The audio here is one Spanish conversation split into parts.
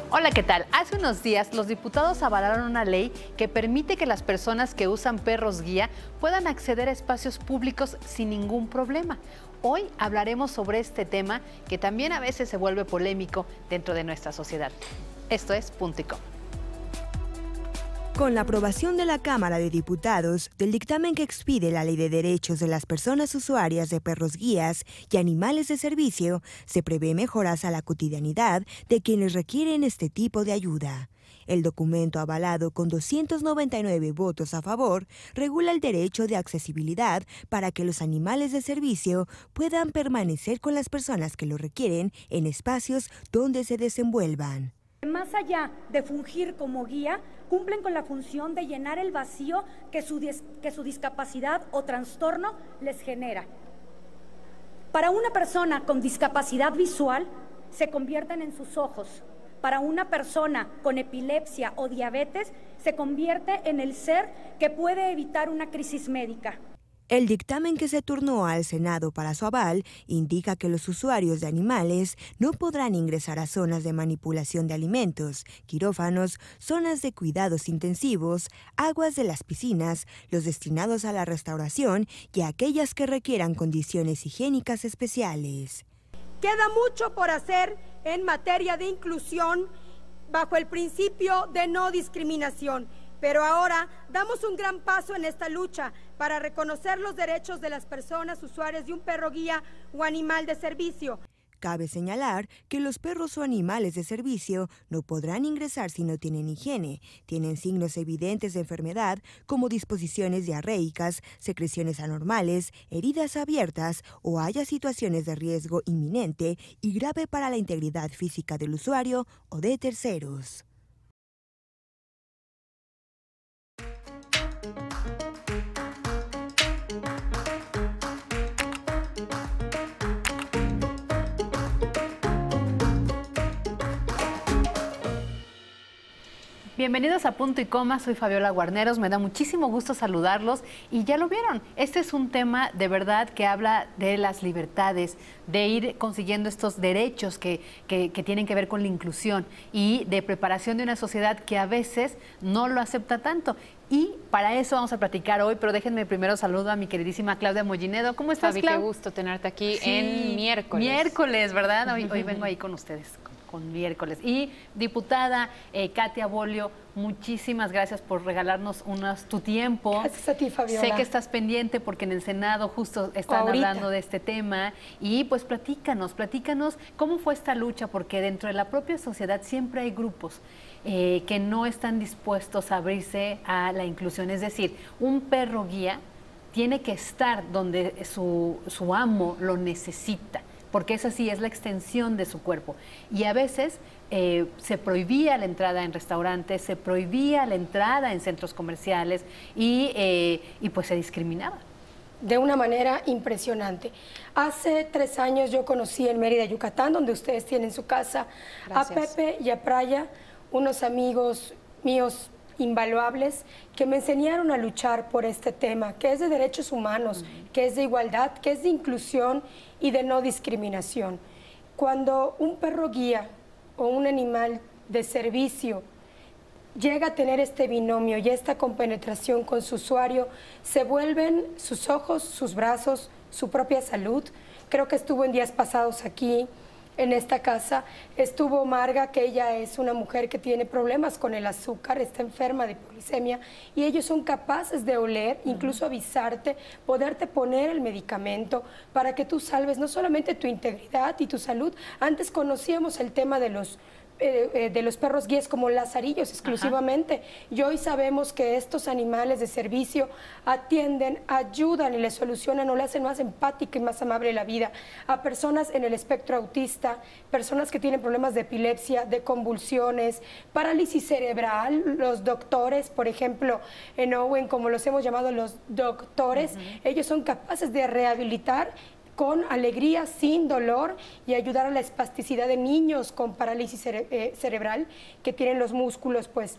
Hola, ¿qué tal? Hace unos días los diputados avalaron una ley que permite que las personas que usan perros guía puedan acceder a espacios públicos sin ningún problema. Hoy hablaremos sobre este tema que también a veces se vuelve polémico dentro de nuestra sociedad. Esto es Punto y Coma. Con la aprobación de la Cámara de Diputados del dictamen que expide la Ley de Derechos de las Personas Usuarias de Perros Guías y Animales de Servicio, se prevé mejoras a la cotidianidad de quienes requieren este tipo de ayuda. El documento, avalado con 299 votos a favor, regula el derecho de accesibilidad para que los animales de servicio puedan permanecer con las personas que lo requieren en espacios donde se desenvuelvan. Más allá de fungir como guía, cumplen con la función de llenar el vacío que su discapacidad o trastorno les genera. Para una persona con discapacidad visual, se convierten en sus ojos. Para una persona con epilepsia o diabetes, se convierte en el ser que puede evitar una crisis médica. El dictamen que se turnó al Senado para su aval indica que los usuarios de animales no podrán ingresar a zonas de manipulación de alimentos, quirófanos, zonas de cuidados intensivos, aguas de las piscinas, los destinados a la restauración y aquellas que requieran condiciones higiénicas especiales. Queda mucho por hacer en materia de inclusión bajo el principio de no discriminación. Pero ahora damos un gran paso en esta lucha para reconocer los derechos de las personas usuarias de un perro guía o animal de servicio. Cabe señalar que los perros o animales de servicio no podrán ingresar si no tienen higiene, tienen signos evidentes de enfermedad como disposiciones diarreicas, secreciones anormales, heridas abiertas o haya situaciones de riesgo inminente y grave para la integridad física del usuario o de terceros. Bienvenidos a Punto y Coma, soy Fabiola Guarneros, me da muchísimo gusto saludarlos y ya lo vieron, este es un tema de verdad que habla de las libertades, de ir consiguiendo estos derechos que tienen que ver con la inclusión y de preparación de una sociedad que a veces no lo acepta tanto. Y para eso vamos a platicar hoy, pero déjenme primero saludo a mi queridísima Claudia Mollinedo. ¿Cómo estás, Fabi, Clau? qué gusto tenerte aquí en miércoles. Miércoles, ¿verdad? Hoy vengo ahí con ustedes. Con miércoles. Y diputada Katia Bolio, muchísimas gracias por regalarnos tu tiempo. Gracias a ti, Fabiola. Sé que estás pendiente porque en el Senado justo están hablando de este tema y pues platícanos cómo fue esta lucha, porque dentro de la propia sociedad siempre hay grupos que no están dispuestos a abrirse a la inclusión, es decir, un perro guía tiene que estar donde su amo lo necesita, porque esa sí es la extensión de su cuerpo. Y a veces se prohibía la entrada en restaurantes, se prohibía la entrada en centros comerciales y pues se discriminaba. De una manera impresionante. Hace 3 años yo conocí en Mérida, Yucatán, donde ustedes tienen su casa, Gracias. a Pepe y a Praya, unos amigos míos invaluables que me enseñaron a luchar por este tema, que es de derechos humanos, que es de igualdad, que es de inclusión y de no discriminación. Cuando un perro guía o un animal de servicio llega a tener este binomio y esta compenetración con su usuario, se vuelven sus ojos, sus brazos, su propia salud. Creo que estuvo en días pasados aquí, en esta casa, estuvo Marga, que ella es una mujer que tiene problemas con el azúcar, está enferma de hipoglicemia, y ellos son capaces de oler, incluso avisarte, poderte poner el medicamento para que tú salves no solamente tu integridad y tu salud. Antes conocíamos el tema de los perros guías como lazarillos exclusivamente. Y hoy sabemos que estos animales de servicio atienden, ayudan y les solucionan o le hacen más empática y más amable la vida a personas en el espectro autista, personas que tienen problemas de epilepsia, de convulsiones, parálisis cerebral. Los doctores, por ejemplo, en Owen, como los hemos llamado los doctores, ellos son capaces de rehabilitar con alegría, sin dolor, y ayudar a la espasticidad de niños con parálisis cerebral, que tienen los músculos pues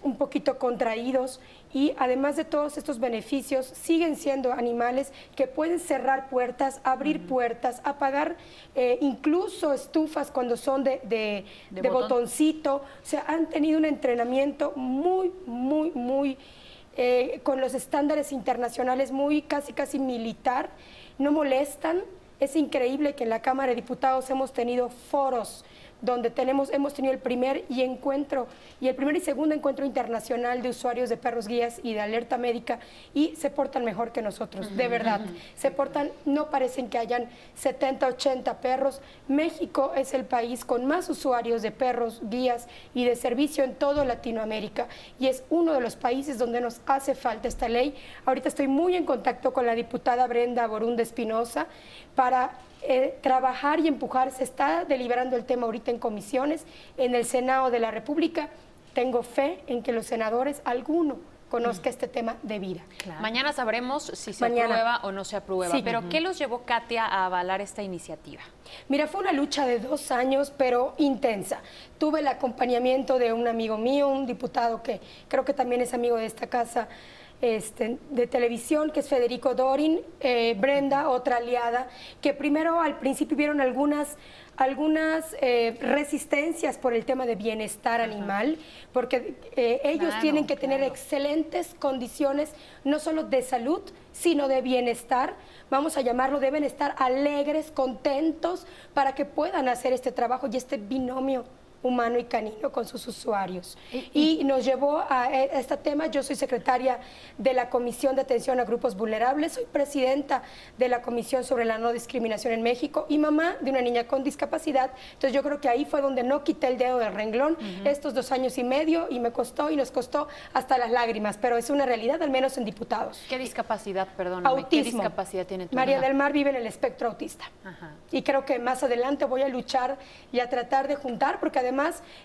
un poquito contraídos y además de todos estos beneficios siguen siendo animales que pueden cerrar puertas, abrir puertas, apagar incluso estufas cuando son de botoncito. O sea, han tenido un entrenamiento muy con los estándares internacionales, muy casi militar, no molestan. Es increíble que en la Cámara de Diputados hemos tenido foros donde hemos tenido el primer y segundo encuentro internacional de usuarios de perros guías y de alerta médica, y se portan mejor que nosotros, de verdad. Se portan, no parecen que hayan 70, 80 perros. México es el país con más usuarios de perros guías y de servicio en toda Latinoamérica, y es uno de los países donde nos hace falta esta ley. Ahorita estoy muy en contacto con la diputada Brenda Borunda Espinosa para trabajar y empujar. Se está deliberando el tema ahorita en comisiones, en el Senado de la República. Tengo fe en que los senadores, alguno, conozca este tema de vida. Claro. Mañana sabremos si se aprueba o no se aprueba. Sí. Pero ¿qué los llevó, Katia, a avalar esta iniciativa? Mira, fue una lucha de 2 años, pero intensa. Tuve el acompañamiento de un amigo mío, un diputado que creo que también es amigo de esta casa, de televisión, que es Federico Dorin, Brenda, otra aliada, que primero al principio vieron algunas resistencias por el tema de bienestar animal, porque ellos tienen que tener excelentes condiciones, no solo de salud, sino de bienestar, vamos a llamarlo, deben estar alegres, contentos, para que puedan hacer este trabajo y este binomio humano y canino con sus usuarios. Y nos llevó a este tema. Yo soy secretaria de la Comisión de Atención a Grupos Vulnerables, soy presidenta de la Comisión sobre la No Discriminación en México y mamá de una niña con discapacidad. Entonces yo creo que ahí fue donde no quité el dedo del renglón estos 2 años y medio, y me costó y nos costó hasta las lágrimas, pero es una realidad, al menos en diputados. ¿Qué discapacidad, perdóname? Autismo. ¿Qué discapacidad tiene tu María hija? del Mar vive en el espectro autista. Y creo que más adelante voy a luchar y a tratar de juntar, porque además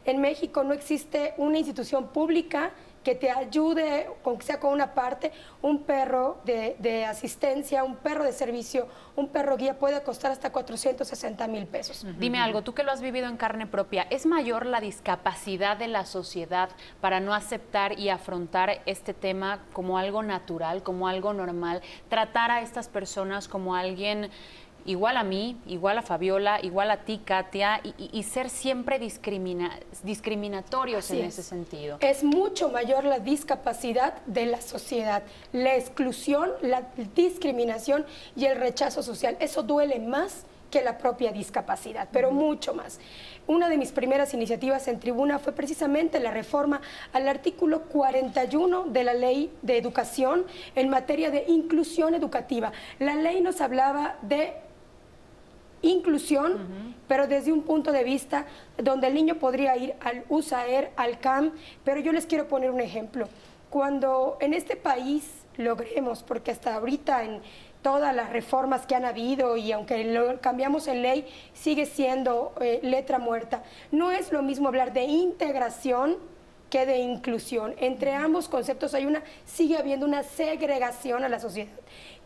en México no existe una institución pública que te ayude, aunque sea con una parte. Un perro de asistencia, un perro de servicio, un perro guía puede costar hasta 460,000 pesos. Dime algo, tú que lo has vivido en carne propia, ¿es mayor la discapacidad de la sociedad para no aceptar y afrontar este tema como algo natural, como algo normal, tratar a estas personas como alguien igual a mí, igual a Fabiola, igual a ti, Katia, y ser siempre discriminatorios en ese sentido? Es mucho mayor la discapacidad de la sociedad, la exclusión, la discriminación y el rechazo social. Eso duele más que la propia discapacidad, pero mucho más. Una de mis primeras iniciativas en tribuna fue precisamente la reforma al artículo 41 de la Ley de Educación en materia de inclusión educativa. La ley nos hablaba de inclusión, pero desde un punto de vista donde el niño podría ir al USAER, al CAM, pero yo les quiero poner un ejemplo. Cuando en este país logremos, porque hasta ahorita en todas las reformas que han habido, y aunque lo cambiamos en ley, sigue siendo letra muerta, no es lo mismo hablar de integración que de inclusión. Entre ambos conceptos sigue habiendo una segregación a la sociedad.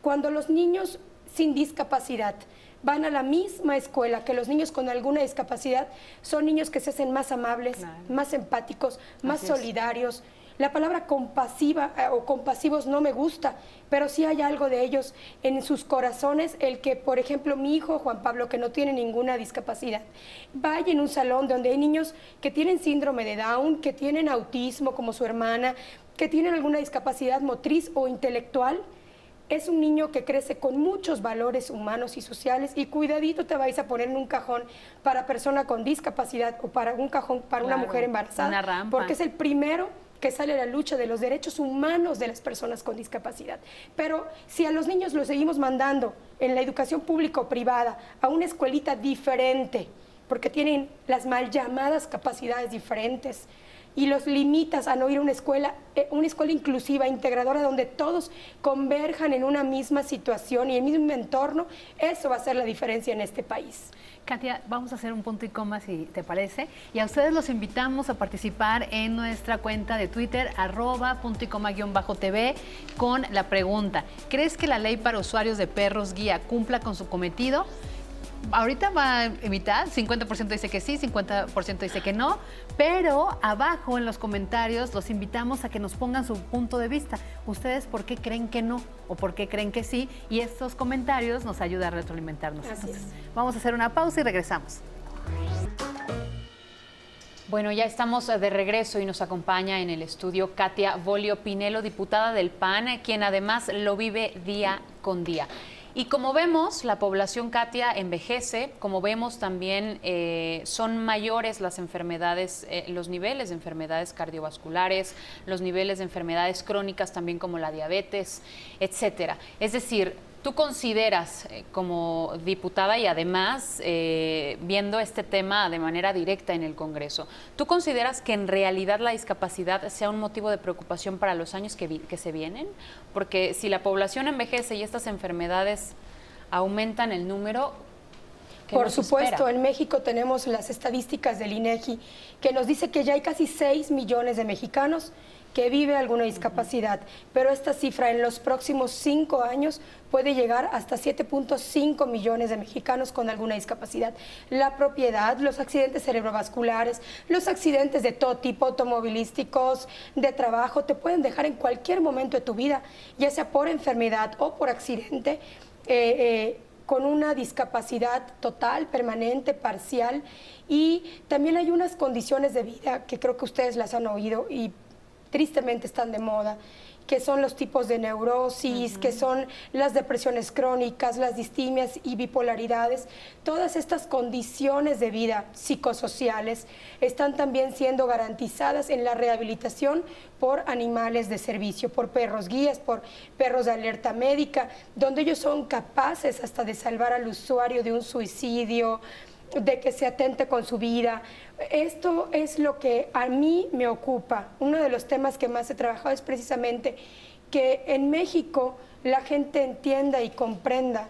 Cuando los niños sin discapacidad van a la misma escuela que los niños con alguna discapacidad, son niños que se hacen más amables, más empáticos, más solidarios. La palabra compasiva o compasivos no me gusta, pero sí hay algo de ellos en sus corazones. El que, por ejemplo, mi hijo Juan Pablo, que no tiene ninguna discapacidad, vaya en un salón donde hay niños que tienen síndrome de Down, que tienen autismo como su hermana, que tienen alguna discapacidad motriz o intelectual. Es un niño que crece con muchos valores humanos y sociales, y cuidadito te vais a poner en un cajón para persona con discapacidad o para un cajón para una mujer embarazada, una rampa, porque es el primero que sale a la lucha de los derechos humanos de las personas con discapacidad. Pero si a los niños los seguimos mandando en la educación pública o privada a una escuelita diferente, porque tienen las mal llamadas capacidades diferentes, y los limitas a no ir a una escuela inclusiva, integradora, donde todos converjan en una misma situación y el mismo entorno, eso va a ser la diferencia en este país. Katia, vamos a hacer un punto y coma, si te parece, y a ustedes los invitamos a participar en nuestra cuenta de Twitter, @puntoycoma_tv, con la pregunta: ¿crees que la ley para usuarios de perros guía cumpla con su cometido? ahorita va en mitad, 50% dice que sí, 50% dice que no, pero abajo en los comentarios los invitamos a que nos pongan su punto de vista. ¿Ustedes por qué creen que no o por qué creen que sí? Y estos comentarios nos ayudan a retroalimentarnos. Entonces, vamos a hacer una pausa y regresamos. Bueno, ya estamos de regreso y nos acompaña en el estudio Katia Bolio Pinelo, diputada del PAN, quien además lo vive día con día. Y como vemos, la población, Katia, envejece. Como vemos también son mayores las enfermedades, los niveles de enfermedades cardiovasculares, los niveles de enfermedades crónicas también como la diabetes, etcétera. Es decir, tú consideras como diputada y además viendo este tema de manera directa en el Congreso, ¿tú consideras que en realidad la discapacidad sea un motivo de preocupación para los años que se vienen? Porque si la población envejece y estas enfermedades aumentan el número, por supuesto, en México tenemos las estadísticas del INEGI que nos dice que ya hay casi 6 millones de mexicanos que vive alguna discapacidad, pero esta cifra en los próximos 5 años puede llegar hasta 7.5 millones de mexicanos con alguna discapacidad. La propiedad, los accidentes cerebrovasculares, los accidentes de todo tipo, automovilísticos, de trabajo, te pueden dejar en cualquier momento de tu vida, ya sea por enfermedad o por accidente, con una discapacidad total, permanente, parcial, y también hay unas condiciones de vida que creo que ustedes las han oído y tristemente están de moda, que son los tipos de neurosis, que son las depresiones crónicas, las distimias y bipolaridades. Todas estas condiciones de vida psicosociales están también siendo garantizadas en la rehabilitación por animales de servicio, por perros guías, por perros de alerta médica, donde ellos son capaces hasta de salvar al usuario de un suicidio, de que se atente con su vida. Esto es lo que a mí me ocupa. Uno de los temas que más he trabajado es precisamente que en México la gente entienda y comprenda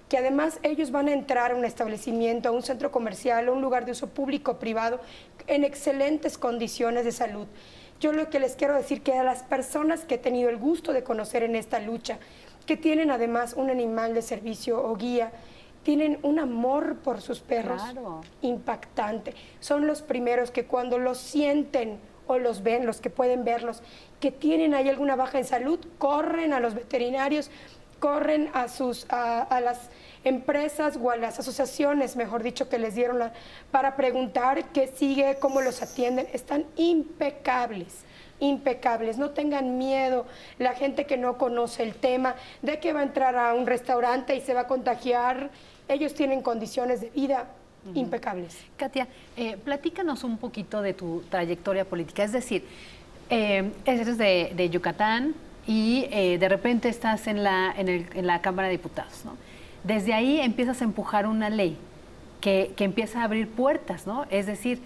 que además ellos van a entrar a un establecimiento, a un centro comercial, a un lugar de uso público o privado en excelentes condiciones de salud. Yo lo que les quiero decir que a las personas que he tenido el gusto de conocer en esta lucha, que tienen además un animal de servicio o guía, tienen un amor por sus perros impactante. Son los primeros que cuando los sienten o los ven, los que pueden verlos, que tienen ahí alguna baja en salud, corren a los veterinarios, corren a las empresas o a las asociaciones, mejor dicho, que les dieron para preguntar qué sigue, cómo los atienden. Están impecables. Impecables, no tengan miedo la gente que no conoce el tema de que va a entrar a un restaurante y se va a contagiar. Ellos tienen condiciones de vida impecables. Katia, platícanos un poquito de tu trayectoria política, es decir, eres de Yucatán y de repente estás en la Cámara de Diputados, ¿no? Desde ahí empiezas a empujar una ley que empieza a abrir puertas, ¿no? Es decir,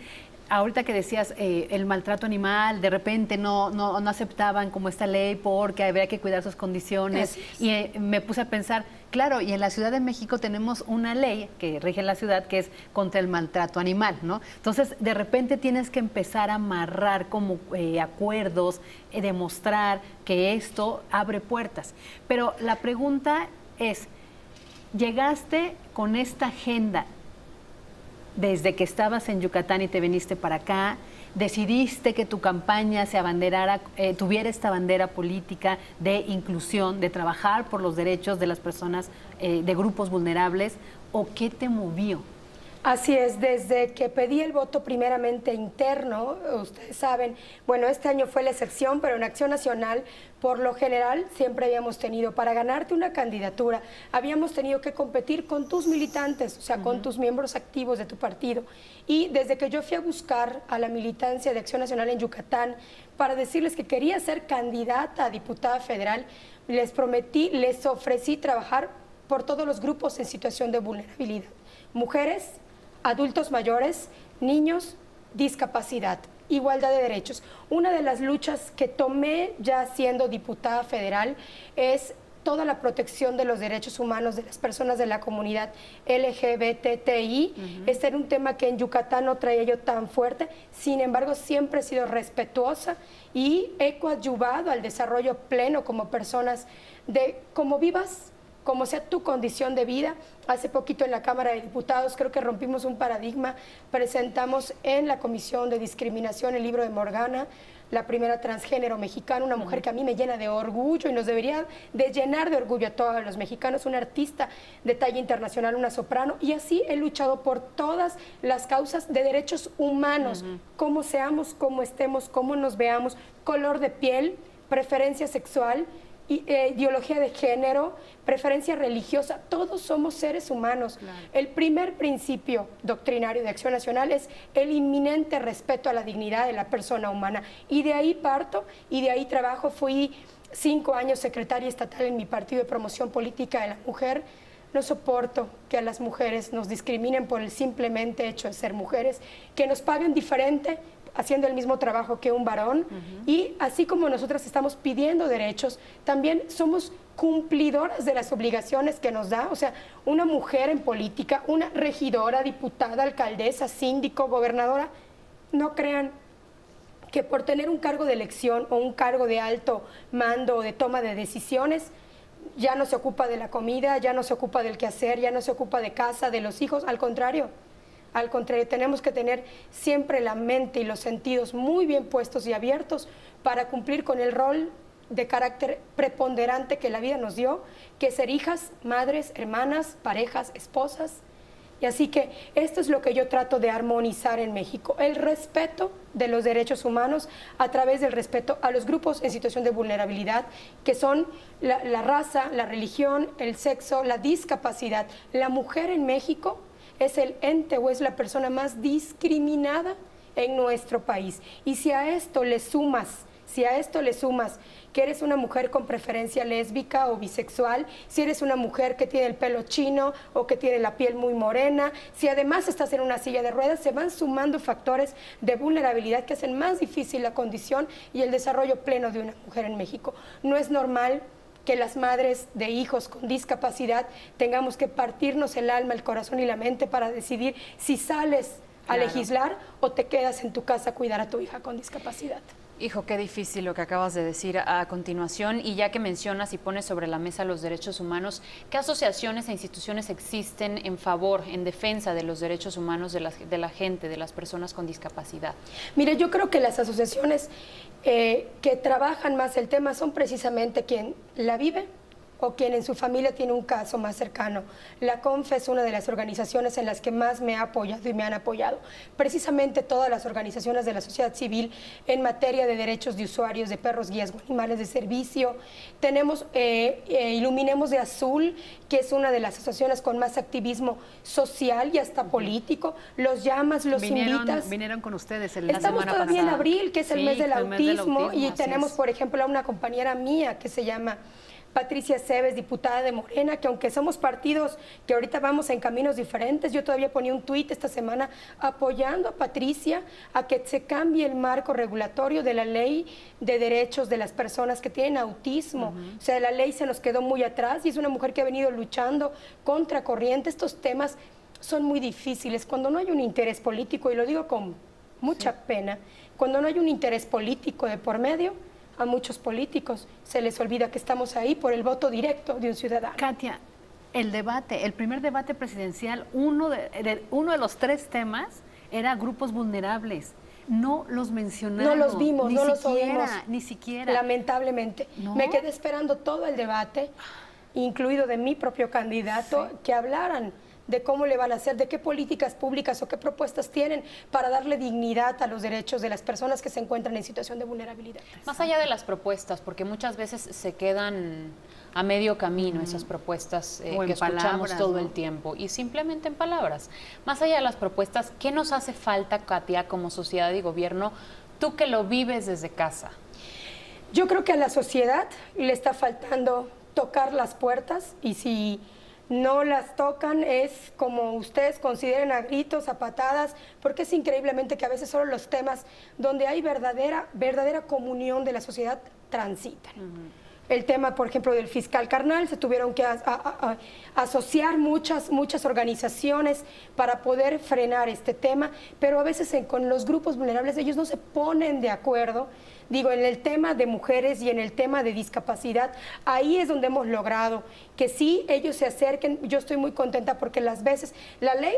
ahorita que decías el maltrato animal, de repente no aceptaban como esta ley porque habría que cuidar sus condiciones. Y me puse a pensar, claro, y en la Ciudad de México tenemos una ley que rige la ciudad que es contra el maltrato animal, ¿no? Entonces, de repente tienes que empezar a amarrar como acuerdos, demostrar que esto abre puertas. Pero la pregunta es, ¿llegaste con esta agenda desde que estabas en Yucatán y te viniste para acá? ¿Decidiste que tu campaña se abanderara, tuviera esta bandera política de inclusión, de trabajar por los derechos de las personas de grupos vulnerables? ¿O qué te movió? Así es, desde que pedí el voto primeramente interno, ustedes saben, bueno, este año fue la excepción, pero en Acción Nacional, por lo general, siempre habíamos tenido, para ganarte una candidatura, habíamos tenido que competir con tus militantes, o sea, con tus miembros activos de tu partido. Y desde que yo fui a buscar a la militancia de Acción Nacional en Yucatán para decirles que quería ser candidata a diputada federal, les prometí, les ofrecí trabajar por todos los grupos en situación de vulnerabilidad. Mujeres, adultos mayores, niños, discapacidad, igualdad de derechos. Una de las luchas que tomé ya siendo diputada federal es toda la protección de los derechos humanos de las personas de la comunidad LGBTI. Este era un tema que en Yucatán no traía yo tan fuerte, sin embargo siempre he sido respetuosa y he coadyuvado al desarrollo pleno como personas de cómo vivas, como sea tu condición de vida. Hace poquito en la Cámara de Diputados creo que rompimos un paradigma, presentamos en la Comisión de Discriminación el libro de Morgana, la primera transgénero mexicana, una mujer que a mí me llena de orgullo y nos debería de llenar de orgullo a todos los mexicanos, una artista de talla internacional, una soprano, y así he luchado por todas las causas de derechos humanos, como seamos, como estemos, cómo nos veamos, color de piel, preferencia sexual, ideología de género, preferencia religiosa, todos somos seres humanos. Claro. El primer principio doctrinario de Acción Nacional es el inminente respeto a la dignidad de la persona humana, y de ahí parto y de ahí trabajo. Fui 5 años secretaria estatal en mi partido de promoción política de la mujer. No soporto que a las mujeres nos discriminen por el simplemente hecho de ser mujeres, que nos paguen diferente haciendo el mismo trabajo que un varón, y así como nosotras estamos pidiendo derechos, también somos cumplidoras de las obligaciones que nos da. O sea, una mujer en política, una regidora, diputada, alcaldesa, síndico, gobernadora, no crean que por tener un cargo de elección o un cargo de alto mando o de toma de decisiones, ya no se ocupa de la comida, ya no se ocupa del quehacer, ya no se ocupa de casa, de los hijos. Al contrario, tenemos que tener siempre la mente y los sentidos muy bien puestos y abiertos para cumplir con el rol de carácter preponderante que la vida nos dio, que es ser hijas, madres, hermanas, parejas, esposas. Y así que esto es lo que yo trato de armonizar en México, el respeto de los derechos humanos a través del respeto a los grupos en situación de vulnerabilidad, que son la raza, la religión, el sexo, la discapacidad. La mujer en México es el ente o es la persona más discriminada en nuestro país. Y si a esto le sumas que eres una mujer con preferencia lésbica o bisexual, si eres una mujer que tiene el pelo chino o que tiene la piel muy morena, si además estás en una silla de ruedas, se van sumando factores de vulnerabilidad que hacen más difícil la condición y el desarrollo pleno de una mujer en México. No es normal que las madres de hijos con discapacidad tengamos que partirnos el alma, el corazón y la mente para decidir si sales a legislar o te quedas en tu casa a cuidar a tu hija con discapacidad. Hijo, qué difícil lo que acabas de decir a continuación. Y ya que mencionas y pones sobre la mesa los derechos humanos, ¿qué asociaciones e instituciones existen en favor, en defensa de los derechos humanos de la gente, de las personas con discapacidad? Mire, yo creo que las asociaciones que trabajan más el tema son precisamente quien la vive o quien en su familia tiene un caso más cercano. La CONFE es una de las organizaciones en las que más me ha apoyado y me han apoyado. Precisamente todas las organizaciones de la sociedad civil en materia de derechos de usuarios de perros guías o animales de servicio. Tenemos Iluminemos de Azul, que es una de las asociaciones con más activismo social y hasta político. Los llamas, los invitas. Vinieron con ustedes la semana pasada. Estamos todavía en abril, que es el mes del autismo, y tenemos, por ejemplo, a una compañera mía que se llama Patricia Cebes, diputada de Morena, que aunque somos partidos que ahorita vamos en caminos diferentes, yo todavía ponía un tuit esta semana apoyando a Patricia a que se cambie el marco regulatorio de la ley de derechos de las personas que tienen autismo. O sea, la ley se nos quedó muy atrás y es una mujer que ha venido luchando contra corriente. Estos temas son muy difíciles cuando no hay un interés político, y lo digo con mucha pena, cuando no hay un interés político de por medio. A muchos políticos se les olvida que estamos ahí por el voto directo de un ciudadano. Katia, el primer debate presidencial, uno de los 3 temas era grupos vulnerables. No los mencionamos. No los vimos, no los oímos. Ni siquiera. Lamentablemente. ¿No? Me quedé esperando todo el debate, incluido de mi propio candidato, que hablaran de cómo le van a hacer, de qué políticas públicas o qué propuestas tienen para darle dignidad a los derechos de las personas que se encuentran en situación de vulnerabilidad. Más allá de las propuestas, porque muchas veces se quedan a medio camino esas propuestas que escuchamos todo el tiempo, y simplemente en palabras. Más allá de las propuestas, ¿qué nos hace falta, Katia, como sociedad y gobierno, tú que lo vives desde casa? Yo creo que a la sociedad le está faltando tocar las puertas, y si no las tocan es como ustedes consideren, a gritos, a patadas, porque es increíblemente que a veces solo los temas donde hay verdadera comunión de la sociedad transitan. el tema, por ejemplo, del fiscal carnal, se tuvieron que asociar muchas organizaciones para poder frenar este tema, pero a veces con los grupos vulnerables ellos no se ponen de acuerdo. Digo, en el tema de mujeres y en el tema de discapacidad, ahí es donde hemos logrado que sí, ellos se acerquen. Yo estoy muy contenta porque las veces, la ley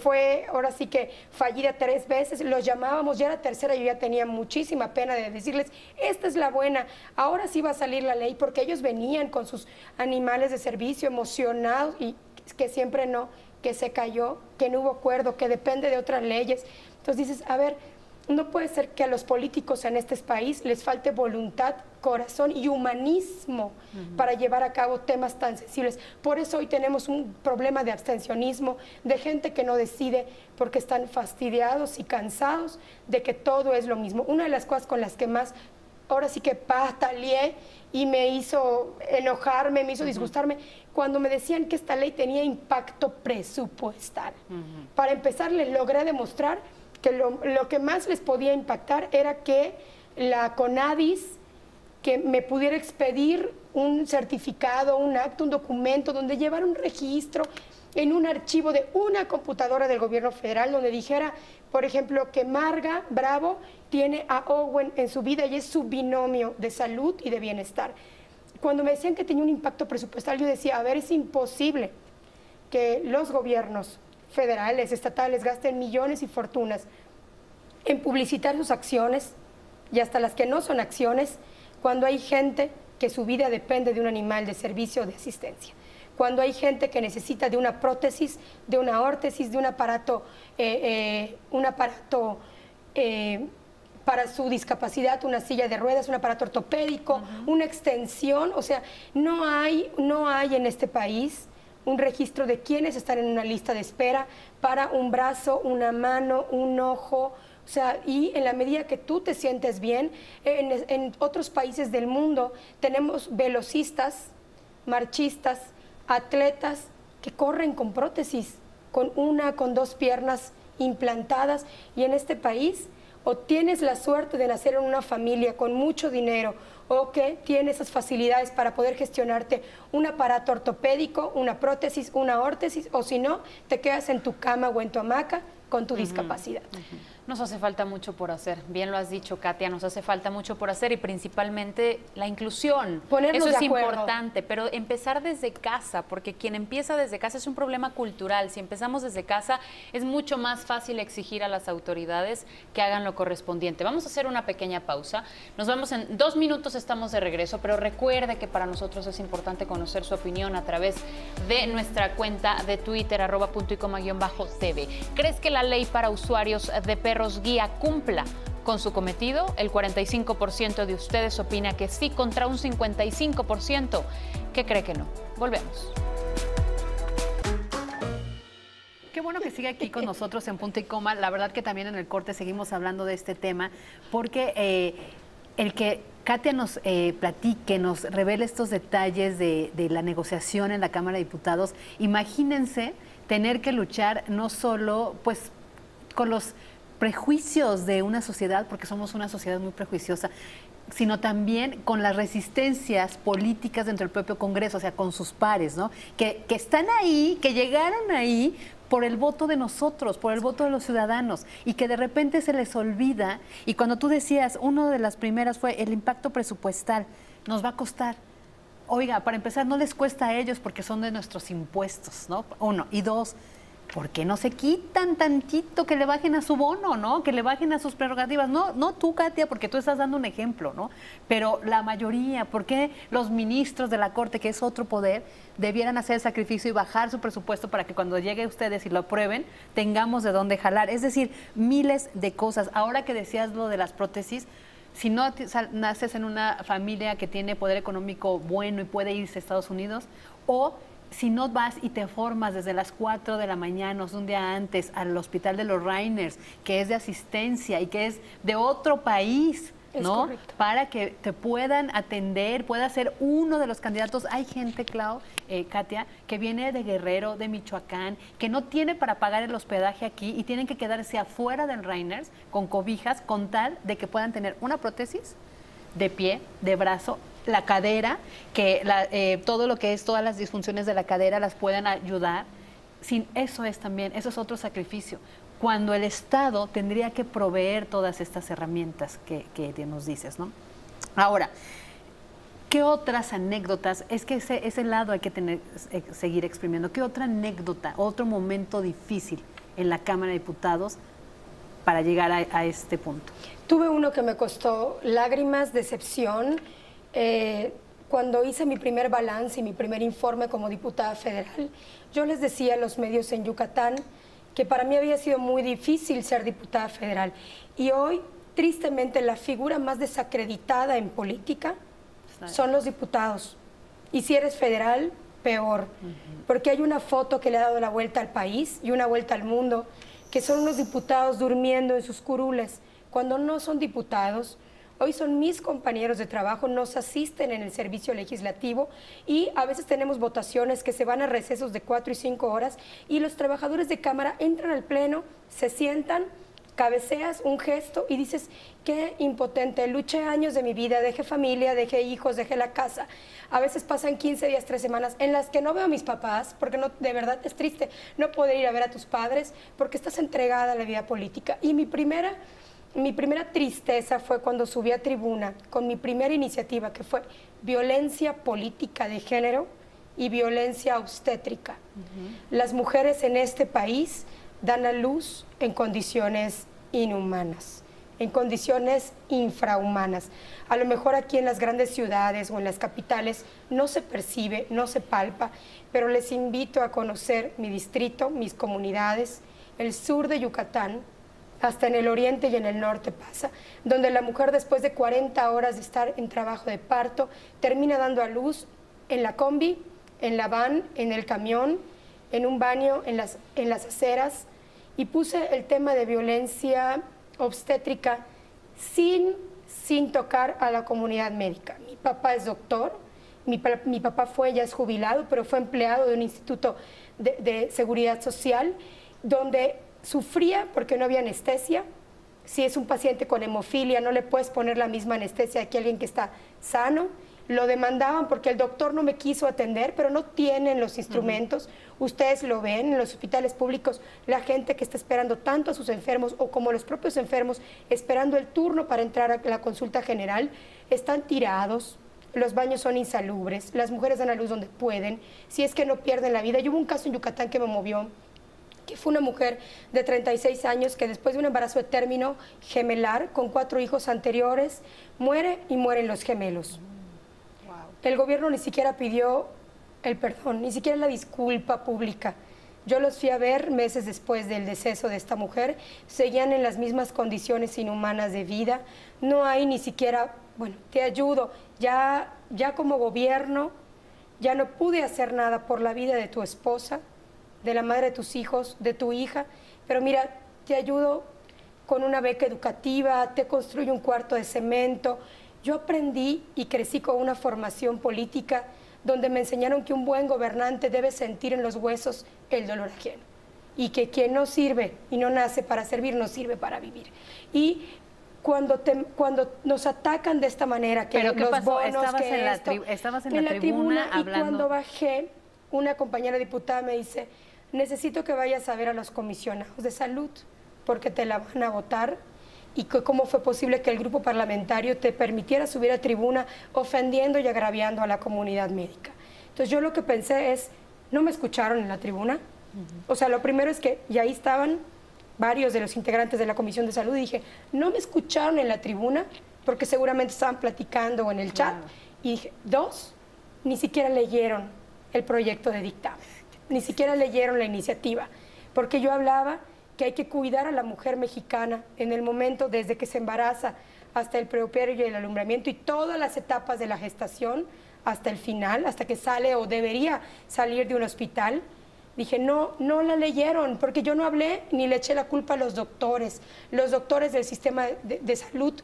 fue ahora sí que fallida 3 veces, los llamábamos, ya la tercera yo ya tenía muchísima pena de decirles, esta es la buena, ahora sí va a salir la ley, porque ellos venían con sus animales de servicio emocionados y que siempre no, que se cayó, que no hubo acuerdo, que depende de otras leyes. Entonces dices, a ver, no puede ser que a los políticos en este país les falte voluntad, corazón y humanismo para llevar a cabo temas tan sensibles. Por eso hoy tenemos un problema de abstencionismo, de gente que no decide porque están fastidiados y cansados de que todo es lo mismo. Una de las cosas con las que más, ahora sí que pataleé y me hizo enojarme, me hizo disgustarme, cuando me decían que esta ley tenía impacto presupuestal. Para empezar, les logré demostrar que lo que más les podía impactar era que la CONADIS, que me pudiera expedir un certificado, un acto, un documento, donde llevara un registro en un archivo de una computadora del gobierno federal, donde dijera, por ejemplo, que Marga Bravo tiene a Owen en su vida y es su binomio de salud y de bienestar. Cuando me decían que tenía un impacto presupuestal, yo decía, a ver, es imposible que los gobiernos federales, estatales, gasten millones y fortunas en publicitar sus acciones y hasta las que no son acciones, cuando hay gente que su vida depende de un animal de servicio o de asistencia, cuando hay gente que necesita de una prótesis, de una órtesis, de un aparato para su discapacidad, una silla de ruedas, un aparato ortopédico, una extensión. O sea, no hay en este país un registro de quienes están en una lista de espera para un brazo, una mano, un ojo. O sea, y en la medida que tú te sientes bien, en otros países del mundo tenemos velocistas, marchistas, atletas que corren con prótesis, con 2 piernas implantadas, y en este país o tienes la suerte de nacer en una familia con mucho dinero o que tiene esas facilidades para poder gestionarte un aparato ortopédico, una prótesis, una órtesis, o si no, te quedas en tu cama o en tu hamaca con tu discapacidad. Nos hace falta mucho por hacer, bien lo has dicho, Katia, nos hace falta mucho por hacer y principalmente la inclusión. Ponernos Eso es de acuerdo. importante, pero empezar desde casa, porque quien empieza desde casa es un problema cultural. Si empezamos desde casa es mucho más fácil exigir a las autoridades que hagan lo correspondiente. Vamos a hacer una pequeña pausa, nos vamos en 2 minutos, estamos de regreso, pero recuerde que para nosotros es importante conocer su opinión a través de nuestra cuenta de Twitter, @puntoycoma_tv. ¿Crees que la ley para usuarios de perros guía cumpla con su cometido? El 45% de ustedes opina que sí, contra un 55% que cree que no. Volvemos. Qué bueno que sigue aquí con nosotros en Punto y Coma. La verdad que también en el corte seguimos hablando de este tema, porque el que Katia nos platique, nos revele estos detalles de la negociación en la Cámara de Diputados, imagínense tener que luchar no solo pues con los prejuicios de una sociedad, porque somos una sociedad muy prejuiciosa, sino también con las resistencias políticas dentro del propio Congreso, o sea, con sus pares, ¿no? Que están ahí, que llegaron ahí por el voto de nosotros, por el voto de los ciudadanos, y que de repente se les olvida. Y cuando tú decías, una de las primeras fue el impacto presupuestal, nos va a costar. Oiga, para empezar, no les cuesta a ellos porque son de nuestros impuestos, ¿no? 1. Y 2, ¿por qué no se quitan tantito, que le bajen a su bono, ¿no? Que le bajen a sus prerrogativas. No tú, Katia, porque tú estás dando un ejemplo, ¿no? Pero la mayoría, ¿por qué los ministros de la Corte, que es otro poder, debieran hacer el sacrificio y bajar su presupuesto para que cuando llegue a ustedes y lo aprueben, tengamos de dónde jalar? Es decir, miles de cosas. Ahora que decías lo de las prótesis, si no naces en una familia que tiene poder económico bueno y puede irse a Estados Unidos, o si no vas y te formas desde las 4 de la mañana o un día antes al hospital de los Rainers, que es de asistencia y que es de otro país, ¿no? Para que te puedan atender, pueda ser uno de los candidatos. Hay gente, Clau, Katia, que viene de Guerrero, de Michoacán, que no tiene para pagar el hospedaje aquí y tienen que quedarse afuera del Rainers con cobijas, con tal de que puedan tener una prótesis de pie, de brazo la cadera, que todo lo que es, todas las disfunciones de la cadera las puedan ayudar. Sin eso eso es otro sacrificio. Cuando el Estado tendría que proveer todas estas herramientas que nos dices, ¿no? Ahora, ¿qué otras anécdotas? Es que ese lado hay que seguir exprimiendo. ¿Qué otra anécdota, otro momento difícil en la Cámara de Diputados para llegar a este punto? Tuve uno que me costó lágrimas, decepción. Cuando hice mi primer balance y mi primer informe como diputada federal, yo les decía a los medios en Yucatán que para mí había sido muy difícil ser diputada federal. Y hoy, tristemente, la figura más desacreditada en política son los diputados. Y si eres federal, peor. Porque hay una foto que le ha dado la vuelta al país y una vuelta al mundo, que son unos diputados durmiendo en sus curules, cuando no son diputados. Hoy son mis compañeros de trabajo, nos asisten en el servicio legislativo y a veces tenemos votaciones que se van a recesos de 4 y 5 horas y los trabajadores de Cámara entran al pleno, se sientan, cabeceas un gesto y dices, qué impotente, luché años de mi vida, dejé familia, dejé hijos, dejé la casa. A veces pasan 15 días, 3 semanas en las que no veo a mis papás, porque no, de verdad es triste no poder ir a ver a tus padres porque estás entregada a la vida política. Y mi primera tristeza fue cuando subí a tribuna con mi primera iniciativa, que fue violencia política de género y violencia obstétrica. Las mujeres en este país dan a luz en condiciones inhumanas, en condiciones infrahumanas. A lo mejor aquí en las grandes ciudades o en las capitales no se percibe, no se palpa, pero les invito a conocer mi distrito, mis comunidades, el sur de Yucatán, hasta en el oriente y en el norte pasa, donde la mujer después de 40 horas de estar en trabajo de parto, termina dando a luz en la combi, en la van, en el camión, en un baño, en las aceras, y puse el tema de violencia obstétrica sin tocar a la comunidad médica. Mi papá es doctor, mi papá ya es jubilado, pero fue empleado de un instituto de seguridad social, donde sufría porque no había anestesia. Si es un paciente con hemofilia, no le puedes poner la misma anestesia que alguien que está sano. Lo demandaban porque el doctor no me quiso atender, pero no tienen los instrumentos. Ustedes lo ven en los hospitales públicos, la gente que está esperando tanto a sus enfermos o como los propios enfermos esperando el turno para entrar a la consulta general, están tirados, los baños son insalubres, las mujeres dan a luz donde pueden, si es que no pierden la vida. Yo hubo un caso en Yucatán que me movió, que fue una mujer de 36 años que después de un embarazo de término gemelar con 4 hijos anteriores, muere y mueren los gemelos. El gobierno ni siquiera pidió el perdón, ni siquiera la disculpa pública. Yo los fui a ver meses después del deceso de esta mujer, seguían en las mismas condiciones inhumanas de vida, no hay ni siquiera, bueno, te ayudo, ya como gobierno, ya no pude hacer nada por la vida de tu esposa, de la madre de tus hijos, de tu hija, pero mira, te ayudo con una beca educativa, te construyo un cuarto de cemento. Yo aprendí y crecí con una formación política donde me enseñaron que un buen gobernante debe sentir en los huesos el dolor ajeno y que quien no sirve y no nace para servir, no sirve para vivir. Y cuando nos atacan de esta manera, que ¿pero qué los pasó? bonos, Estabas en la tribuna hablando. Y cuando bajé, una compañera diputada me dice, necesito que vayas a ver a los comisionados de salud porque te la van a votar, y cómo fue posible que el grupo parlamentario te permitiera subir a tribuna ofendiendo y agraviando a la comunidad médica. Entonces yo lo que pensé es, no me escucharon en la tribuna. O sea, lo primero es que ya ahí estaban varios de los integrantes de la Comisión de Salud y dije, no me escucharon en la tribuna porque seguramente estaban platicando o en el chat. Y dije, 2, ni siquiera leyeron el proyecto de dictamen, ni siquiera leyeron la iniciativa, porque yo hablaba que hay que cuidar a la mujer mexicana en el momento desde que se embaraza hasta el prepuerperio y el alumbramiento y todas las etapas de la gestación hasta el final, hasta que sale o debería salir de un hospital. Dije, no la leyeron, porque yo no hablé ni le eché la culpa a los doctores. Los doctores del sistema de salud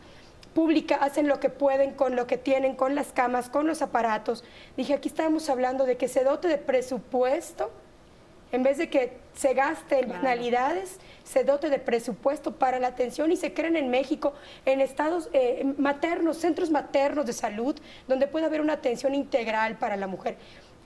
pública hacen lo que pueden con lo que tienen, con las camas, con los aparatos. Dije, aquí estamos hablando de que se dote de presupuesto En vez de que se gaste en banalidades, se dote de presupuesto para la atención y se creen en México en estados maternos, centros maternos de salud, donde pueda haber una atención integral para la mujer.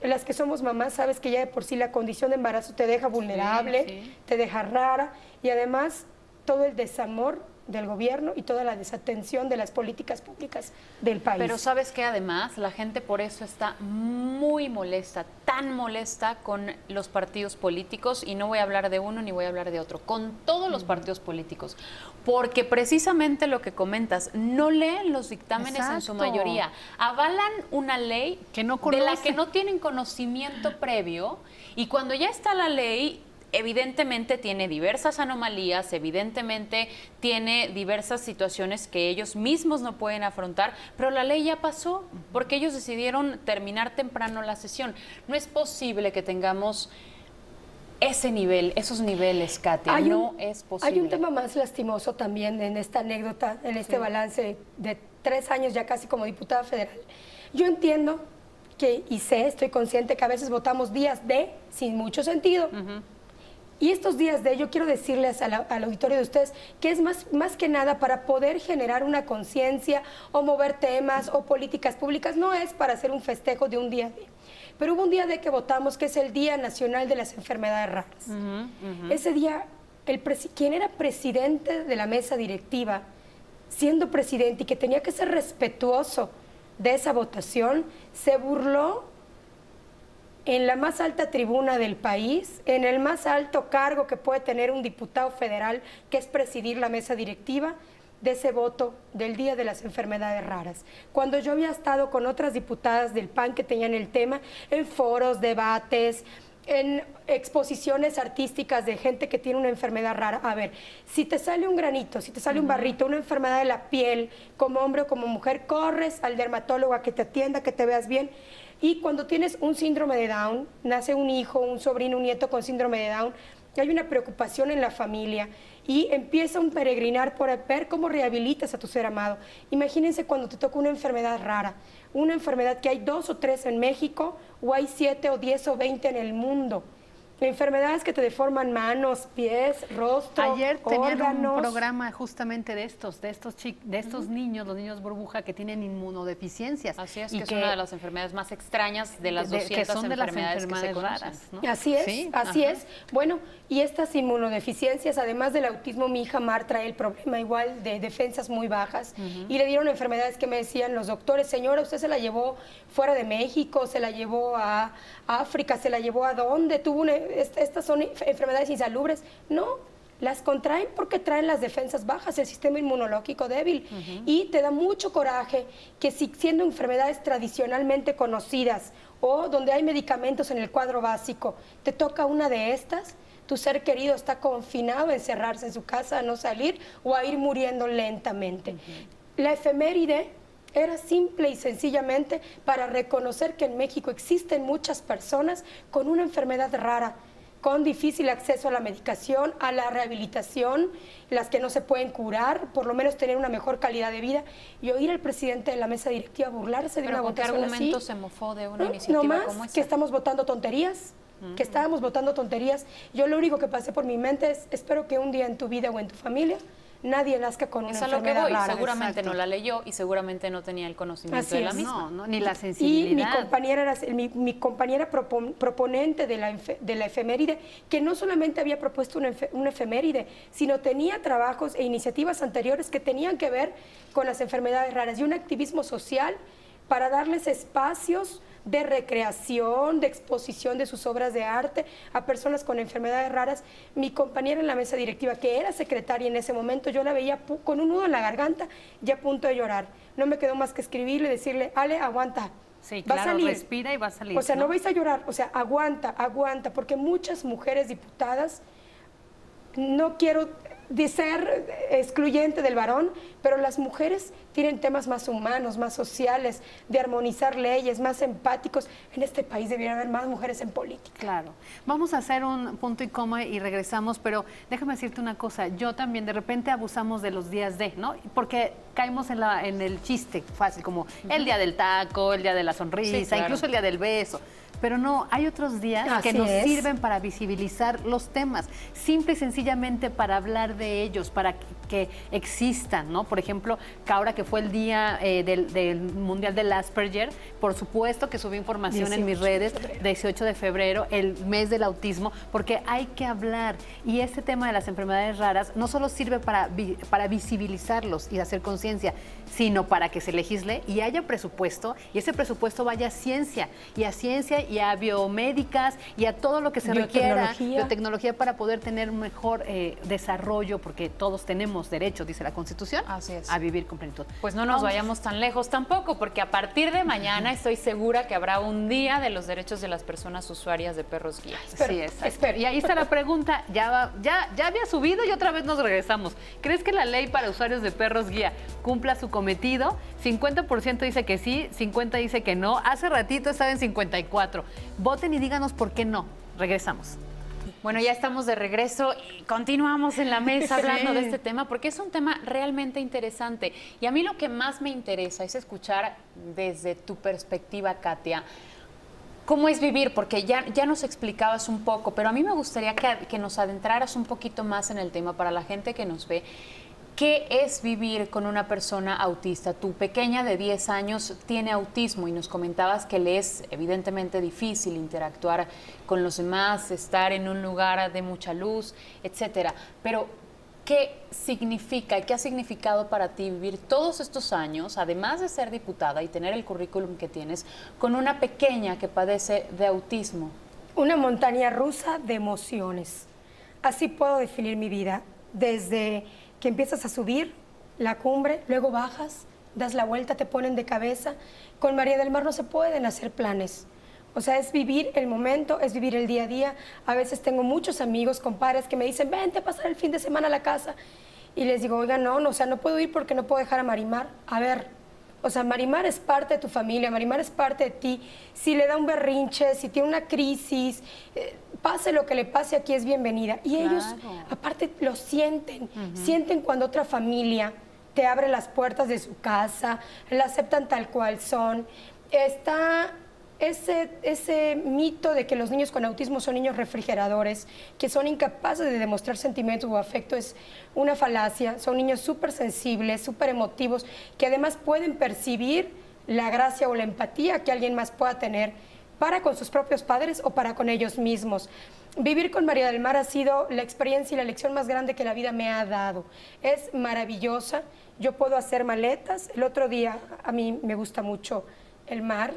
Las que somos mamás, sabes que ya de por sí la condición de embarazo te deja vulnerable, te deja rara, y además todo el desamor del gobierno y toda la desatención de las políticas públicas del país. Pero sabes que además la gente por eso está muy molesta, tan molesta con los partidos políticos, y no voy a hablar de uno ni voy a hablar de otro, con todos los partidos políticos, porque precisamente lo que comentas, no leen los dictámenes en su mayoría, avalan una ley que no de la que no tienen conocimiento previo, y cuando ya está la ley, evidentemente tiene diversas anomalías, evidentemente tiene diversas situaciones que ellos mismos no pueden afrontar, pero la ley ya pasó porque ellos decidieron terminar temprano la sesión. No es posible que tengamos ese nivel, esos niveles, Katia, no es posible. Hay un tema más lastimoso también en esta anécdota, en este balance de 3 años ya casi como diputada federal. Yo entiendo que, y sé, estoy consciente que a veces votamos días de, sin mucho sentido. Y estos días de, yo quiero decirles al auditorio de ustedes que es más que nada para poder generar una conciencia o mover temas o políticas públicas, no es para hacer un festejo de un día de. Pero hubo un día de que votamos, que es el Día Nacional de las Enfermedades Raras. Ese día, quien era presidente de la mesa directiva, siendo presidente y que tenía que ser respetuoso de esa votación, se burló en la más alta tribuna del país, en el más alto cargo que puede tener un diputado federal, que es presidir la mesa directiva, de ese voto del Día de las Enfermedades Raras. Cuando yo había estado con otras diputadas del PAN que tenían el tema, en foros, debates, en exposiciones artísticas de gente que tiene una enfermedad rara. A ver, si te sale un granito, si te sale un barrito, una enfermedad de la piel, como hombre o como mujer, corres al dermatólogo a que te atienda, que te veas bien. Y cuando tienes un síndrome de Down, nace un hijo, un sobrino, un nieto con síndrome de Down, hay una preocupación en la familia y empieza un peregrinar por ver cómo rehabilitas a tu ser amado. Imagínense cuando te toca una enfermedad rara, una enfermedad que hay 2 o 3 en México, o hay 7 o 10 o 20 en el mundo. Enfermedades que te deforman manos, pies, rostro, Ayer tenían órganos. un programa justamente de estos niños, los niños burbuja que tienen inmunodeficiencias. Así es, que es una de las enfermedades más extrañas de las 200 que son de las enfermedades que se conocen. raras, ¿no? Así es, Sí, así es. Bueno, y estas inmunodeficiencias, además del autismo, mi hija Mar trae el problema igual de defensas muy bajas, y le dieron enfermedades que me decían los doctores: señora, usted se la llevó fuera de México, se la llevó a África, se la llevó a dónde, tuvo estas son enfermedades insalubres. No, las contraen porque traen las defensas bajas, el sistema inmunológico débil. Y te da mucho coraje que, si siendo enfermedades tradicionalmente conocidas o donde hay medicamentos en el cuadro básico, te toca una de estas, tu ser querido está confinado a encerrarse en su casa, a no salir o a ir muriendo lentamente. La efeméride era simple y sencillamente para reconocer que en México existen muchas personas con una enfermedad rara, con difícil acceso a la medicación, a la rehabilitación, las que no se pueden curar, por lo menos tener una mejor calidad de vida. Y oír al presidente de la mesa directiva burlarse de una votación así. ¿Pero con qué argumento se mofó de una iniciativa no más como esta? Que estamos votando tonterías, que estábamos votando tonterías. Yo lo único que pasé por mi mente es: espero que un día en tu vida o en tu familia nadie nazca con una enfermedad rara. Seguramente no la leyó y seguramente no tenía el conocimiento de la misma. No, ni la sensibilidad. Y mi compañera proponente de la efeméride, que no solamente había propuesto una efeméride, sino tenía trabajos e iniciativas anteriores que tenían que ver con las enfermedades raras y un activismo social para darles espacios de recreación, de exposición de sus obras de arte a personas con enfermedades raras. Mi compañera en la mesa directiva, que era secretaria en ese momento, yo la veía con un nudo en la garganta y a punto de llorar. No me quedó más que escribirle y decirle: Ale, aguanta. Sí, va claro, a salir. respira y va a salir. O sea, no vais a llorar, o sea, aguanta, porque muchas mujeres diputadas, no quiero de ser excluyente del varón, pero las mujeres tienen temas más humanos, más sociales, de armonizar leyes, más empáticos. En este país debería haber más mujeres en política. Claro. Vamos a hacer un punto y coma y regresamos, pero déjame decirte una cosa. Yo también de repente abusamos de los días de, ¿no? Porque caemos en el chiste fácil, como el día del taco, el día de la sonrisa, incluso el día del beso. pero no, hay otros días que nos sirven para visibilizar los temas, simple y sencillamente para hablar de ellos, para que existan, ¿no? Por ejemplo, que ahora que fue el día del Mundial del Asperger, por supuesto que subí información en mis redes, 18 de febrero, el mes del autismo, porque hay que hablar. Y este tema de las enfermedades raras no solo sirve para visibilizarlos y hacer conciencia, sino para que se legisle y haya presupuesto, y ese presupuesto vaya a ciencia y a biomédicas y a todo lo que se requiera, biotecnología, para poder tener un mejor desarrollo, porque todos tenemos derecho, dice la Constitución, a vivir con plenitud. Pues no nos vayamos tan lejos tampoco, porque a partir de mañana estoy segura que habrá un día de los derechos de las personas usuarias de perros guía. Sí, exacto. Y ahí está la pregunta, ya había subido y otra vez nos regresamos. ¿Crees que la ley para usuarios de perros guía cumpla su cometido? 50% dice que sí, 50% dice que no. Hace ratito estaba en 54%. Voten y díganos por qué no. Regresamos. Bueno, ya estamos de regreso y continuamos en la mesa hablando de este tema, porque es un tema realmente interesante. Y a mí lo que más me interesa es escuchar desde tu perspectiva, Katia, cómo es vivir, porque ya nos explicabas un poco, pero a mí me gustaría que nos adentraras un poquito más en el tema para la gente que nos ve. ¿Qué es vivir con una persona autista? Tu pequeña de 10 años tiene autismo y nos comentabas que le es evidentemente difícil interactuar con los demás, estar en un lugar de mucha luz, etcétera. Pero, ¿qué significa y qué ha significado para ti vivir todos estos años, además de ser diputada y tener el currículum que tienes, con una pequeña que padece de autismo? Una montaña rusa de emociones. Así puedo definir mi vida, desde que empiezas a subir la cumbre, luego bajas, das la vuelta, te ponen de cabeza. Con María del Mar no se pueden hacer planes. O sea, es vivir el momento, es vivir el día a día. A veces tengo muchos amigos, compadres, que me dicen, vente a pasar el fin de semana a la casa. Y les digo, oiga, no, o sea, no puedo ir porque no puedo dejar a Marimar. A ver, o sea, Marimar es parte de tu familia, Marimar es parte de ti. Si le da un berrinche, si tiene una crisis, pase lo que le pase, aquí es bienvenida. Y ellos, aparte, lo sienten. Sienten cuando otra familia te abre las puertas de su casa, la aceptan tal cual son. Está ese mito de que los niños con autismo son niños refrigeradores, que son incapaces de demostrar sentimientos o afecto, es una falacia. Son niños súper sensibles, súper emotivos, que además pueden percibir la gracia o la empatía que alguien más pueda tener para con sus propios padres o para con ellos mismos. Vivir con María del Mar ha sido la experiencia y la lección más grande que la vida me ha dado. Es maravillosa. Yo puedo hacer maletas. El otro día, a mí me gusta mucho el mar.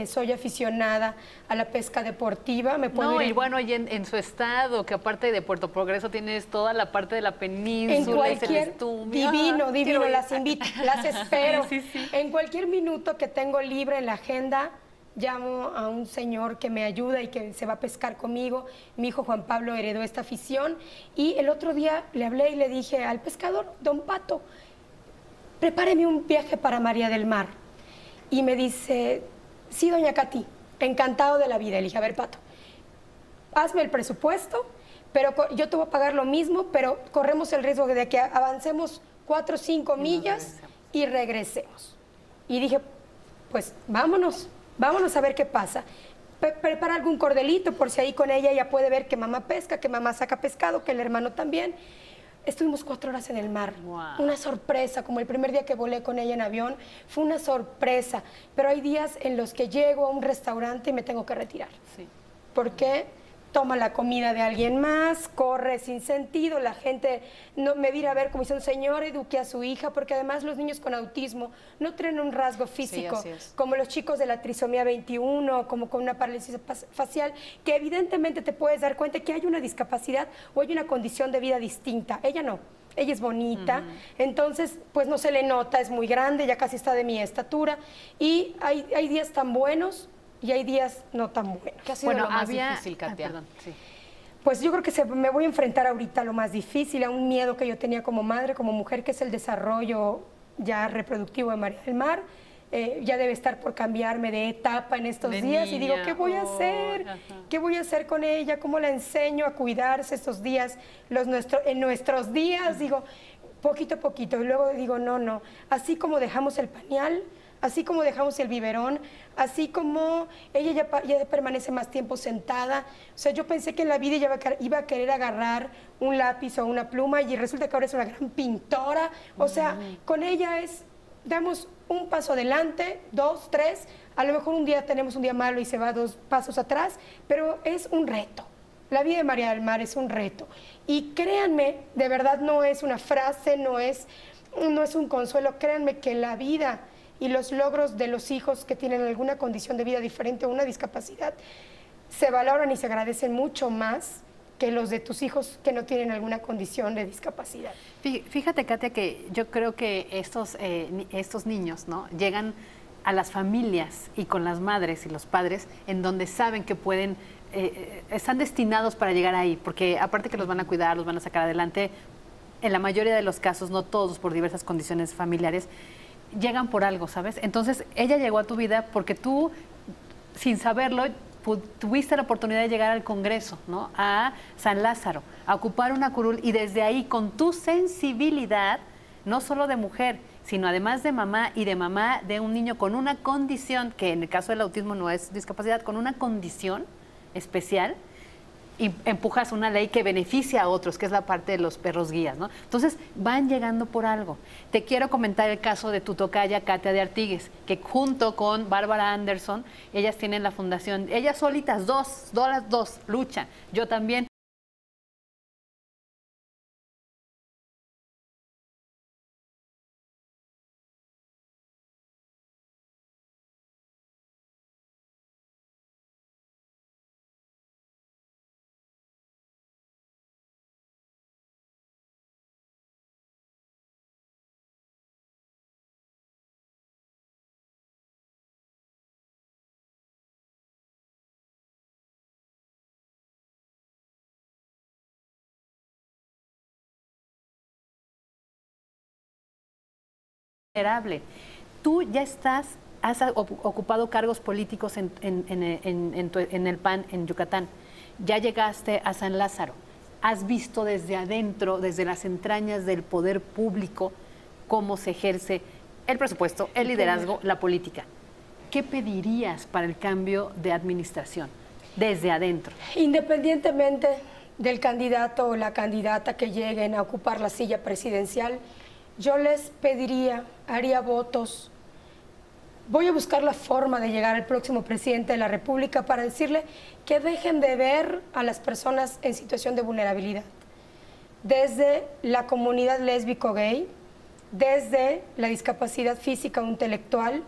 Soy aficionada a la pesca deportiva. Me puedo y bueno, y en su estado, que aparte de Puerto Progreso tienes toda la parte de la península, en cualquier divino, las invito, las espero. En cualquier minuto que tengo libre en la agenda, llamo a un señor que me ayuda y que se va a pescar conmigo. Mi hijo Juan Pablo heredó esta afición y el otro día le hablé y le dije al pescador, don Pato, prepáreme un viaje para María del Mar. Y me dice, sí, doña Katy, encantado de la vida. Le dije, a ver, Pato, hazme el presupuesto, pero yo te voy a pagar lo mismo, pero corremos el riesgo de que avancemos 4 o 5 millas y regresemos. Y dije, pues vámonos a ver qué pasa. Prepara algún cordelito por si ahí con ella puede ver que mamá pesca, que mamá saca pescado, que el hermano también. Estuvimos 4 horas en el mar, una sorpresa, como el primer día que volé con ella en avión, fue una sorpresa, pero hay días en los que llego a un restaurante y me tengo que retirar. ¿Por qué? Toma la comida de alguien más, corre sin sentido, la gente no me viene a ver como diciendo, señor, eduque a su hija, porque además los niños con autismo no tienen un rasgo físico, como los chicos de la trisomía 21, como con una parálisis facial, que evidentemente te puedes dar cuenta que hay una discapacidad o hay una condición de vida distinta. Ella no. Ella es bonita, entonces pues no se le nota, es muy grande, ya casi está de mi estatura, y hay días tan buenos y hay días no tan buenos. ¿Qué ha sido lo más difícil, Katia? Pues yo creo que me voy a enfrentar ahorita a lo más difícil, a un miedo que yo tenía como madre, como mujer, que es el desarrollo ya reproductivo de María del Mar. Ya debe estar por cambiarme de etapa en estos días. Y digo, ¿qué voy a hacer? ¿Qué voy a hacer con ella? ¿Cómo la enseño a cuidarse estos días? En nuestros días, digo, poquito a poquito. Y luego digo, no. Así como dejamos el pañal, así como dejamos el biberón, así como ella ya permanece más tiempo sentada. O sea, yo pensé que en la vida ella iba a querer agarrar un lápiz o una pluma y resulta que ahora es una gran pintora. O sea, con ella damos un paso adelante, 2, 3, a lo mejor un día tenemos un día malo y se va 2 pasos atrás, pero es un reto. La vida de María del Mar es un reto. Y créanme, de verdad no es una frase, no es un consuelo, créanme que la vida y los logros de los hijos que tienen alguna condición de vida diferente o una discapacidad se valoran y se agradecen mucho más que los de tus hijos que no tienen alguna condición de discapacidad. Fíjate, Katia, que yo creo que estos niños, ¿no?, llegan a las familias y con las madres y los padres en donde saben que pueden, están destinados para llegar ahí, porque aparte que los van a cuidar, los van a sacar adelante, en la mayoría de los casos, no todos por diversas condiciones familiares, llegan por algo, ¿sabes? Entonces, ella llegó a tu vida porque tú, sin saberlo, tuviste la oportunidad de llegar al Congreso, ¿no?, a San Lázaro, a ocupar una curul, y desde ahí, con tu sensibilidad, no solo de mujer, sino además de mamá y de mamá de un niño con una condición, que en el caso del autismo no es discapacidad, con una condición especial, y empujas una ley que beneficia a otros, que es la parte de los perros guías, ¿no? Entonces, van llegando por algo. Te quiero comentar el caso de tu tocaya, Katia de Artigues, que junto con Bárbara Anderson, ellas tienen la fundación, ellas solitas, dos luchan, yo también. Tú ya has ocupado cargos políticos en el PAN, en Yucatán. Ya llegaste a San Lázaro. Has visto desde adentro, desde las entrañas del poder público, cómo se ejerce el presupuesto, el liderazgo, la política. ¿Qué pedirías para el cambio de administración desde adentro? Independientemente del candidato o la candidata que lleguen a ocupar la silla presidencial, yo les pediría, haría votos, voy a buscar la forma de llegar al próximo presidente de la República para decirle que dejen de ver a las personas en situación de vulnerabilidad. Desde la comunidad lésbico-gay, desde la discapacidad física o intelectual,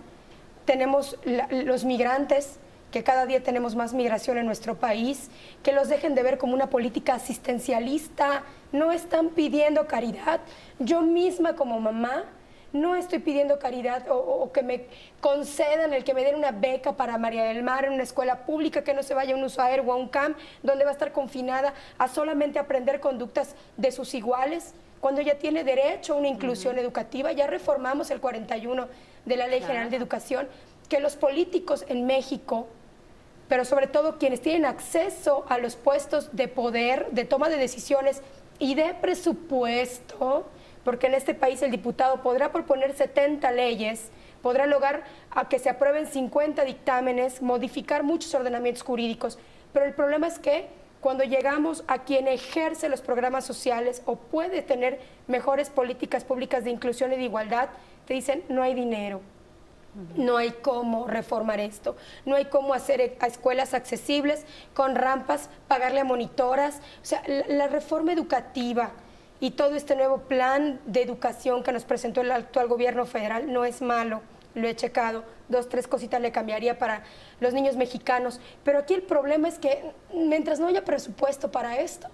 tenemos los migrantes, que cada día tenemos más migración en nuestro país, que los dejen de ver como una política asistencialista. No están pidiendo caridad. Yo misma como mamá no estoy pidiendo caridad o que me concedan el que me den una beca para María del Mar en una escuela pública, que no se vaya a un USAER o a un CAM, donde va a estar confinada a solamente aprender conductas de sus iguales, cuando ya tiene derecho a una inclusión educativa. Ya reformamos el 41 de la Ley General de Educación, que los políticos en México, pero sobre todo quienes tienen acceso a los puestos de poder, de toma de decisiones y de presupuesto, porque en este país el diputado podrá proponer 70 leyes, podrá lograr a que se aprueben 50 dictámenes, modificar muchos ordenamientos jurídicos, pero el problema es que cuando llegamos a quien ejerce los programas sociales o puede tener mejores políticas públicas de inclusión y de igualdad, te dicen no hay dinero. No hay cómo reformar esto, no hay cómo hacer escuelas accesibles con rampas, pagarle a monitoras. O sea, la reforma educativa y todo este nuevo plan de educación que nos presentó el actual gobierno federal no es malo, lo he checado, 2, 3 cositas le cambiaría para los niños mexicanos, pero aquí el problema es que mientras no haya presupuesto para esto,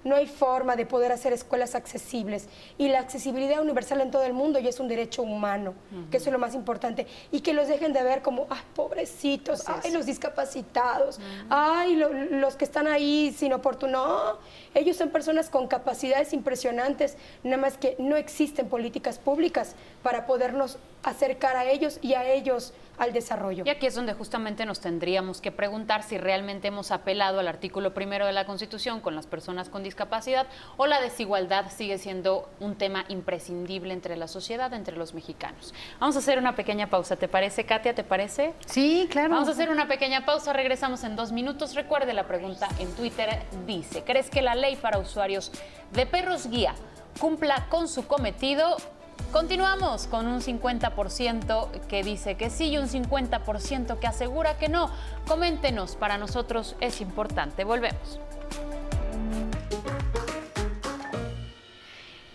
no hay forma de poder hacer escuelas accesibles, y la accesibilidad universal en todo el mundo ya es un derecho humano, que eso es lo más importante, y que los dejen de ver como, ay, pobrecitos, ay, los discapacitados, ay, los que están ahí sin oportunidad. No, ellos son personas con capacidades impresionantes, nada más que no existen políticas públicas para podernos acercar a ellos y a ellos al desarrollo. Y aquí es donde justamente nos tendríamos que preguntar si realmente hemos apelado al artículo 1 de la Constitución con las personas con discapacidad discapacidad o la desigualdad sigue siendo un tema imprescindible entre la sociedad, entre los mexicanos. Vamos a hacer una pequeña pausa, ¿te parece, Katia? ¿Te parece? Sí, claro. Vamos a hacer una pequeña pausa, regresamos en 2 minutos. Recuerde la pregunta en Twitter, dice, ¿crees que la ley para usuarios de perros guía cumpla con su cometido? Continuamos con un 50% que dice que sí y un 50% que asegura que no. Coméntenos, para nosotros es importante. Volvemos.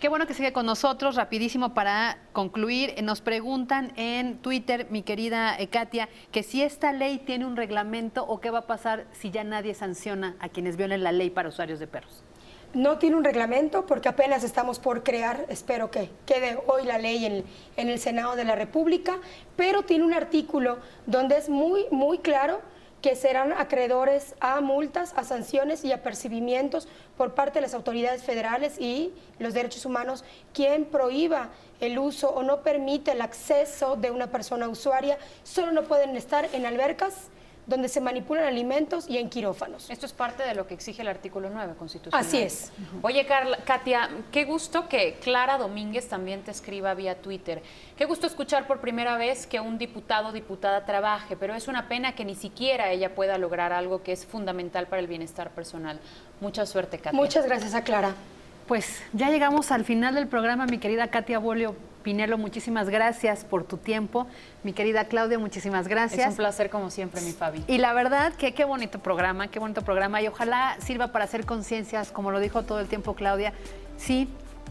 Qué bueno que sigue con nosotros. Rapidísimo para concluir, nos preguntan en Twitter, mi querida Katia, que si esta ley tiene un reglamento o qué va a pasar si ya nadie sanciona a quienes violen la ley para usuarios de perros. No tiene un reglamento porque apenas estamos por crear, espero que quede hoy la ley en el Senado de la República, pero tiene un artículo donde es muy claro que serán acreedores a multas, a sanciones y apercibimientos por parte de las autoridades federales y los derechos humanos quien prohíba el uso o no permite el acceso de una persona usuaria. Solo no pueden estar en albercas donde se manipulan alimentos y en quirófanos. Esto es parte de lo que exige el artículo 9 constitucional. Así es. Oye, Katia, qué gusto que Clara Domínguez también te escriba vía Twitter. Qué gusto escuchar por primera vez que un diputado o diputada trabaje, pero es una pena que ni siquiera ella pueda lograr algo que es fundamental para el bienestar personal. Mucha suerte, Katia. Muchas gracias a Clara. Pues ya llegamos al final del programa, mi querida Katia Bolio Pinelo, muchísimas gracias por tu tiempo. Mi querida Claudia, muchísimas gracias. Es un placer como siempre, mi Fabi. Y la verdad que qué bonito programa y ojalá sirva para hacer conciencias, como lo dijo todo el tiempo Claudia, sí,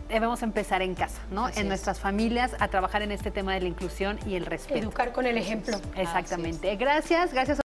debemos empezar en casa, ¿no? En nuestras familias, a trabajar en este tema de la inclusión y el respeto. Educar con el ejemplo. Exactamente. Gracias.